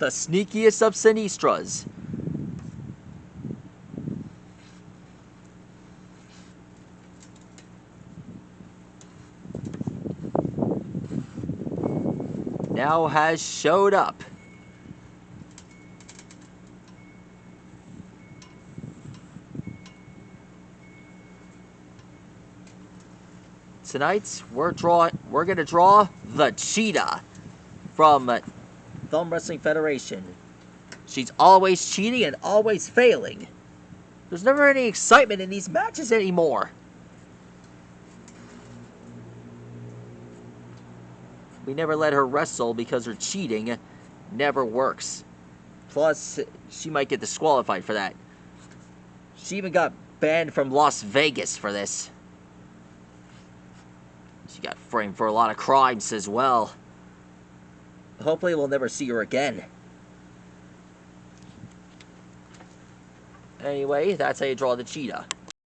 The sneakiest of Sinestras. Now has showed up. Tonight, we're gonna draw the Cheetah from Thumb Wrestling Federation. She's always cheating and always failing. There's never any excitement in these matches anymore. We never let her wrestle because her cheating never works. Plus, she might get disqualified for that. She even got banned from Las Vegas for this. She got framed for a lot of crimes as well. Hopefully we'll never see her again. Anyway, that's how you draw the Cheetah.